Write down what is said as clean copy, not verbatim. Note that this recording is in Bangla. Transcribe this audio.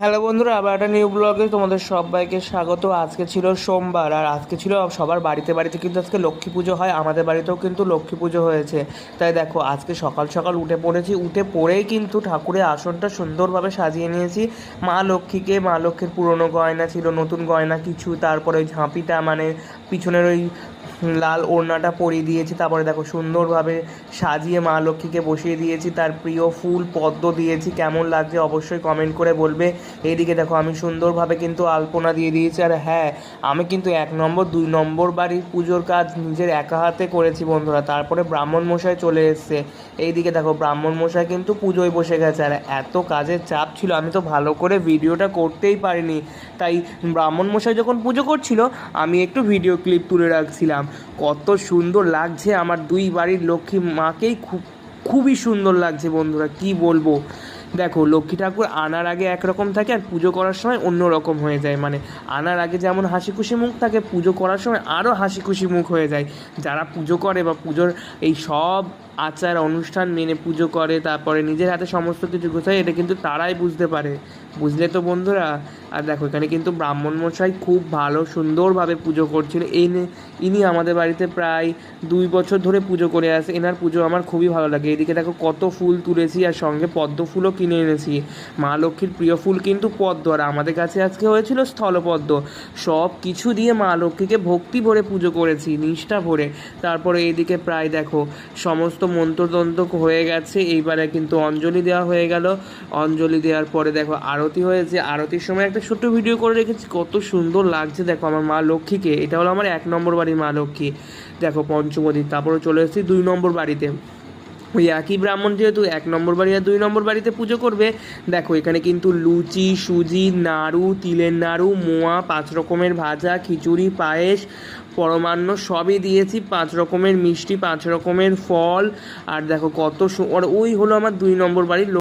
হ্যালো বন্ধুরা, আবার একটা নিউ ব্লগে তোমাদের সবাইকে স্বাগত। আজকে ছিল সোমবার, আর আজকে ছিল সবার বাড়িতে বাড়িতে কিন্তু আজকে লক্ষ্মী পুজো হয়। আমাদের বাড়িতেও কিন্তু লক্ষ্মী পুজো হয়েছে। তাই দেখো, আজকে সকাল সকাল উঠে পড়েছি, উঠে পড়েই কিন্তু ঠাকুরের আসনটা সুন্দরভাবে সাজিয়ে নিয়েছি। মা লক্ষ্মীর পুরনো গয়না ছিল, নতুন গয়না কিছু, তারপরে ওই ঝাঁপিটা মানে পিছনের ওই লাল ওড়নাটা পরিয়ে দিয়েছি। তারপরে দেখো সুন্দরভাবে সাজিয়ে মা লক্ষ্মীকে বসিয়ে দিয়েছি, তার প্রিয় ফুল পদ্ম দিয়েছি। কেমন লাগছে অবশ্যই কমেন্ট করে বলবে। এইদিকে দেখো আমি সুন্দরভাবে কিন্তু আলপনা দিয়ে দিয়েছি। আর হ্যাঁ, আমি কিন্তু 1 নম্বর 2 নম্বর বাড়ির পুজোর কাজ নিজের একা হাতে করেছি বন্ধুরা। তারপরে ব্রাহ্মণ মশাই চলে এসছে। এইদিকে দেখো ব্রাহ্মণ মশাই কিন্তু পুজোয় বসে গেছে। আর এত কাজের চাপ ছিল, আমি তো ভালো করে ভিডিওটা করতেই পারিনি। তাই ব্রাহ্মণ মশাই যখন পুজো করছিল, আমি একটু ভিডিও ক্লিপ তুলে রাখছিলাম। কত সুন্দর লাগছে আমার দুই বাড়ির লক্ষ্মী মাকেই, খুবই সুন্দর লাগছে বন্ধুরা, কি বলবো। দেখো, লক্ষ্মী ঠাকুর আনার আগে একরকম থাকে আর পুজো করার সময় অন্য রকম হয়ে যায়। মানে আনার আগে যেমন হাসি খুশি মুখ থাকে, পুজো করার সময় আরও হাসি খুশি মুখ হয়ে যায়। যারা পুজো করে বা পুজোর এই সব আচার অনুষ্ঠান মেনে পুজো করে, তারপরে নিজের হাতে সমস্ত কিছু গোছায়, এটা কিন্তু তারাই বুঝতে পারে। বুঝলে তো বন্ধুরা। আর দেখো, এখানে কিন্তু ব্রাহ্মণ মশাই খুব ভালো সুন্দরভাবে পুজো করছিল। ইনি আমাদের বাড়িতে প্রায় 2 বছর ধরে পুজো করে আসে। এনার পুজো আমার খুবই ভালো লাগে। এদিকে দেখো কত ফুল তুলেছি, আর সঙ্গে পদ্ম ফুলও কিনে এনেছি। মা লক্ষ্মীর প্রিয় ফুল কিন্তু পদ্ম, আর আমাদের কাছে আজকে হয়েছিল স্থলপদ্ম। সব কিছু দিয়ে মা লক্ষ্মীকে ভক্তি ভরে পুজো করেছি, নিষ্ঠা ভরে। তারপরে এইদিকে প্রায় দেখো সমস্ত মন্ত্রতন্ত্র হয়ে গেছে। এইবারে কিন্তু অঞ্জলি দেওয়া হয়ে গেল। অঞ্জলি দেওয়ার পরে দেখো আরতি হয়েছে। আরতির সময় একটা ছোট্ট ভিডিও করে রেখেছি, কত সুন্দর লাগছে দেখো আমার মা লক্ষ্মীকে। এটা হলো আমার 1 নম্বর বাড়ির মা লক্ষ্মী। দেখো পঞ্চমী, তারপরে চলে এসেছি 2 নম্বর বাড়িতে। ওই একই ব্রাহ্মণ যেহেতু 1 নম্বর বাড়ি আর 2 নম্বর বাড়িতে পুজো করবে। দেখো এখানে কিন্তু লুচি, সুজি, নাড়ু, তিলের নাড়ু, মোয়া, 5 রকমের ভাজা, খিচুড়ি, পায়েস, পরমান্ন সবই দিয়েছি। 5 রকমের মিষ্টি, 5 রকমের ফল। আর দেখো কত আর ওই হলো আমার 2 নম্বর বাড়ির